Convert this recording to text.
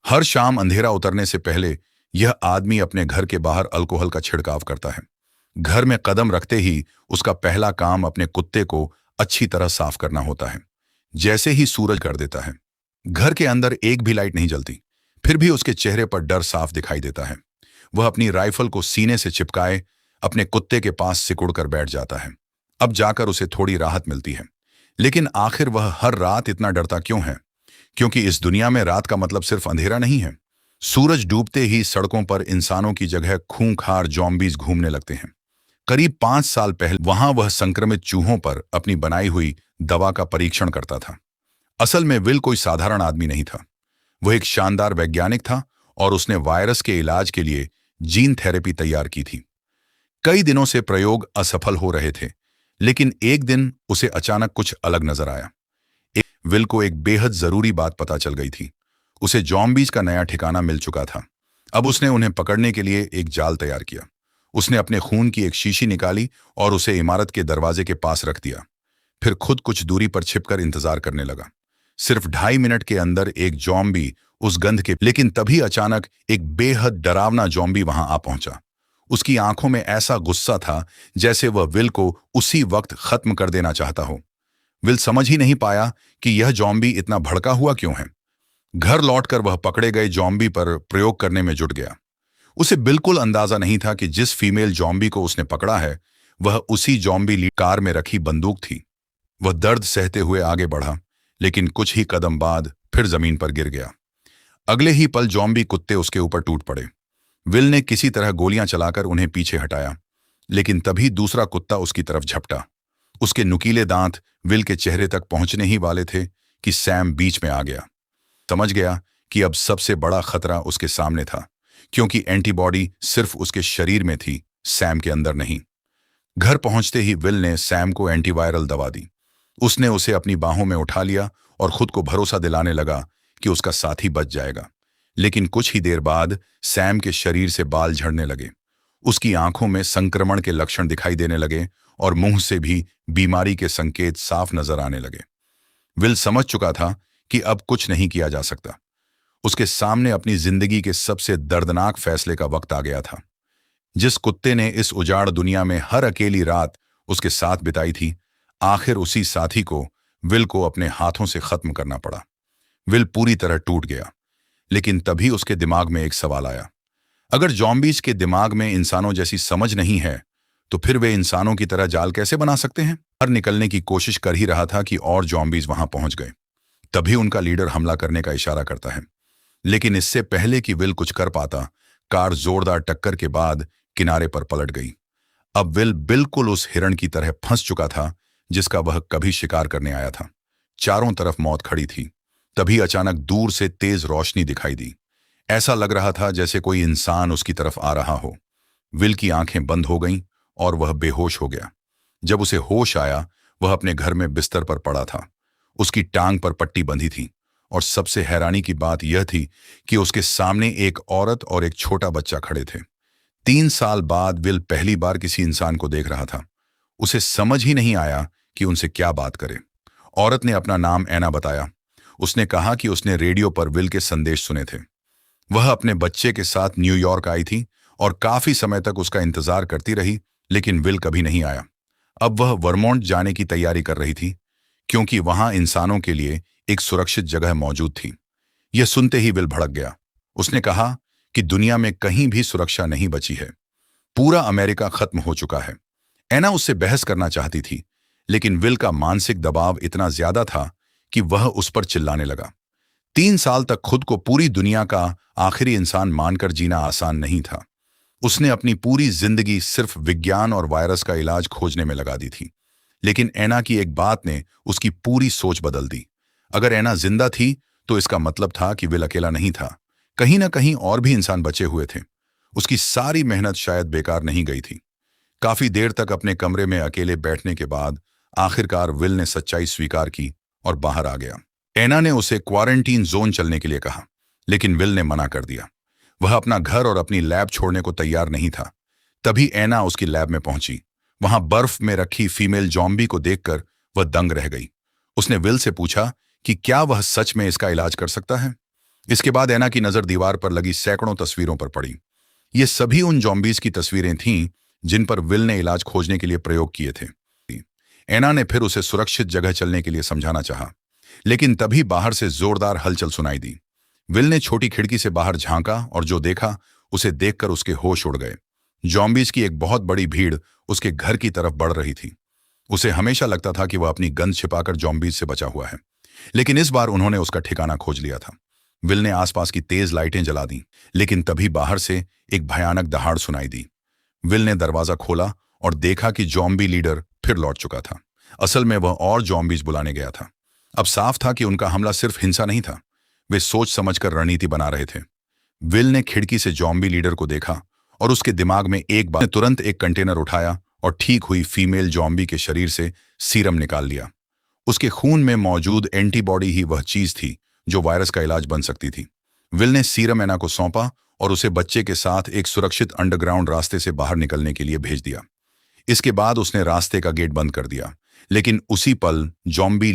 हर शाम अंधेरा उतरने से पहले यह आदमी अपने घर के बाहर अल्कोहल का छिड़काव करता है। घर में कदम रखते ही उसका पहला काम अपने कुत्ते को अच्छी तरह साफ करना होता है। जैसे ही सूरज कर देता है, घर के अंदर एक भी लाइट नहीं जलती, फिर भी उसके चेहरे पर डर साफ दिखाई देता है। वह अपनी राइफल को सीने से चिपकाए अपने कुत्ते के पास सिकुड़ कर बैठ जाता है। अब जाकर उसे थोड़ी राहत मिलती है। लेकिन आखिर वह हर रात इतना डरता क्यों है? क्योंकि इस दुनिया में रात का मतलब सिर्फ अंधेरा नहीं है। सूरज डूबते ही सड़कों पर इंसानों की जगह खूंखार जॉम्बीज घूमने लगते हैं। करीब 5 साल पहले वहां वह संक्रमित चूहों पर अपनी बनाई हुई दवा का परीक्षण करता था। असल में विल कोई साधारण आदमी नहीं था। वह एक शानदार वैज्ञानिक था और उसने वायरस के इलाज के लिए जीन थेरेपी तैयार की थी। कई दिनों से प्रयोग असफल हो रहे थे, लेकिन एक दिन उसे अचानक कुछ अलग नजर आया। विल को एक बेहद जरूरी बात पता चल गई थी। उसे जॉम्बीज का नया ठिकाना मिल चुका था। अब उसने उन्हें पकड़ने के लिए एक जाल तैयार किया। उसने अपने खून की एक शीशी निकाली और उसे इमारत के दरवाजे के पास रख दिया। फिर खुद कुछ दूरी पर छिपकर इंतजार करने लगा। सिर्फ 2.5 मिनट के अंदर एक जॉम्बी उस गंध के लेकिन तभी अचानक एक बेहद डरावना जॉम्बी वहां आ पहुंचा। उसकी आंखों में ऐसा गुस्सा था जैसे वह विल को उसी वक्त खत्म कर देना चाहता हो। विल समझ ही नहीं पाया कि यह जॉम्बी इतना भड़का हुआ क्यों है। घर लौटकर वह पकड़े गए जॉम्बी पर प्रयोग करने में जुट गया। उसे बिल्कुल अंदाजा नहीं था कि जिस फीमेल जॉम्बी को उसने पकड़ा है वह उसी जॉम्बी कार में रखी बंदूक थी। वह दर्द सहते हुए आगे बढ़ा, लेकिन कुछ ही कदम बाद फिर जमीन पर गिर गया। अगले ही पल जॉम्बी कुत्ते उसके ऊपर टूट पड़े। विल ने किसी तरह गोलियां चलाकर उन्हें पीछे हटाया, लेकिन तभी दूसरा कुत्ता उसकी तरफ झपटा। उसके नुकीले दांत विल के चेहरे तक पहुंचने ही वाले थे कि सैम बीच में आ गया। समझ गया कि अब सबसे बड़ा खतरा उसके सामने था, क्योंकि एंटीबॉडी सिर्फ उसके शरीर में थी, सैम के अंदर नहीं। घर पहुंचते ही विल ने सैम को एंटीवायरल दवा दी। उसने उसे अपनी बाहों में उठा लिया और खुद को भरोसा दिलाने लगा कि उसका साथी बच जाएगा। लेकिन कुछ ही देर बाद सैम के शरीर से बाल झड़ने लगे। उसकी आंखों में संक्रमण के लक्षण दिखाई देने लगे और मुंह से भी बीमारी के संकेत साफ नजर आने लगे। विल समझ चुका था कि अब कुछ नहीं किया जा सकता। उसके सामने अपनी जिंदगी के सबसे दर्दनाक फैसले का वक्त आ गया था। जिस कुत्ते ने इस उजाड़ दुनिया में हर अकेली रात उसके साथ बिताई थी, आखिर उसी साथी को विल को अपने हाथों से खत्म करना पड़ा। विल पूरी तरह टूट गया। लेकिन तभी उसके दिमाग में एक सवाल आया। अगर जॉम्बीज के दिमाग में इंसानों जैसी समझ नहीं है, तो फिर वे इंसानों की तरह जाल कैसे बना सकते हैं? हर निकलने की कोशिश कर ही रहा था कि और जॉम्बीज वहां पहुंच गए। तभी उनका लीडर हमला करने का इशारा करता है। लेकिन इससे पहले कि विल कुछ कर पाता, कार जोरदार टक्कर के बाद किनारे पर पलट गई। अब विल बिल्कुल उस हिरण की तरह फंस चुका था जिसका वह कभी शिकार करने आया था। चारों तरफ मौत खड़ी थी। तभी अचानक दूर से तेज रोशनी दिखाई दी। ऐसा लग रहा था जैसे कोई इंसान उसकी तरफ आ रहा हो। विल की आंखें बंद हो गईं और वह बेहोश हो गया। जब उसे होश आया, वह अपने घर में बिस्तर पर पड़ा था। उसकी टांग पर पट्टी बंधी थी और सबसे हैरानी की बात यह थी कि उसके सामने एक औरत और एक छोटा बच्चा खड़े थे। 3 साल बाद विल पहली बार किसी इंसान को देख रहा था। उसे समझ ही नहीं आया कि उनसे क्या बात करे। औरत ने अपना नाम ऐना बताया। उसने कहा कि उसने रेडियो पर विल के संदेश सुने थे। वह अपने बच्चे के साथ न्यूयॉर्क आई थी और काफी समय तक उसका इंतजार करती रही, लेकिन विल कभी नहीं आया। अब वह वर्मोंट जाने की तैयारी कर रही थी, क्योंकि वहां इंसानों के लिए एक सुरक्षित जगह मौजूद थी। यह सुनते ही विल भड़क गया। उसने कहा कि दुनिया में कहीं भी सुरक्षा नहीं बची है। पूरा अमेरिका खत्म हो चुका है। एना उससे बहस करना चाहती थी, लेकिन विल का मानसिक दबाव इतना ज्यादा था कि वह उस पर चिल्लाने लगा। 3 साल तक खुद को पूरी दुनिया का आखिरी इंसान मानकर जीना आसान नहीं था। उसने अपनी पूरी जिंदगी सिर्फ विज्ञान और वायरस का इलाज खोजने में लगा दी थी। लेकिन एना की एक बात ने उसकी पूरी सोच बदल दी। अगर एना जिंदा थी तो इसका मतलब था कि विल अकेला नहीं था। कहीं ना कहीं और भी इंसान बचे हुए थे। उसकी सारी मेहनत शायद बेकार नहीं गई थी। काफी देर तक अपने कमरे में अकेले बैठने के बाद आखिरकार विल ने सच्चाई स्वीकार की और बाहर आ गया। एना ने उसे क्वारंटीन जोन चलने के लिए कहा, लेकिन विल ने मना कर दिया। वह अपना घर और अपनी लैब छोड़ने को तैयार नहीं था। तभी एना उसकी लैब में पहुंची। वहां बर्फ में रखी फीमेल जॉम्बी को देखकर वह दंग रह गई। उसने विल से पूछा कि क्या वह सच में इसका इलाज कर सकता है। इसके बाद एना की नजर दीवार पर लगी सैकड़ों तस्वीरों पर पड़ी। ये सभी उन जॉम्बीज की तस्वीरें थीं जिन पर विल ने इलाज खोजने के लिए प्रयोग किए थे। एना ने फिर उसे सुरक्षित जगह चलने के लिए समझाना चाहा, लेकिन तभी बाहर से जोरदार हलचल सुनाई दी। विल ने छोटी खिड़की से बाहर झांका और जो देखा उसे देखकर उसके होश उड़ गए। जॉम्बीज की एक बहुत बड़ी भीड़ उसके घर की तरफ बढ़ रही थी। उसे हमेशा लगता था कि वह अपनी गंध छिपाकर जॉम्बीज से बचा हुआ है, लेकिन इस बार उन्होंने उसका ठिकाना खोज लिया था। विल ने आसपास की तेज लाइटें जला दी, लेकिन तभी बाहर से एक भयानक दहाड़ सुनाई दी। विल ने दरवाजा खोला और देखा कि जॉम्बी लीडर फिर लौट चुका था। असल में वह और जॉम्बीज बुलाने गया था। अब साफ था कि उनका हमला सिर्फ हिंसा नहीं था, वे सोच समझकर रणनीति बना रहे थे। विल ने खिड़की से जॉम्बी लीडर को देखा और उसके दिमाग में एक बार तुरंत एक कंटेनर उठाया और ठीक हुई फीमेल जॉम्बी के शरीर से सीरम निकाल लिया। उसके खून में मौजूद एंटीबॉडी ही वह चीज थी जो वायरस का इलाज बन सकती थी। विल ने सीरम एना को सौंपा और उसे बच्चे के साथ एक सुरक्षित अंडरग्राउंड रास्ते से बाहर निकलने के लिए भेज दिया। इसके बाद उसने रास्ते का गेट बंद कर दिया, लेकिन उसी पल जॉम्बी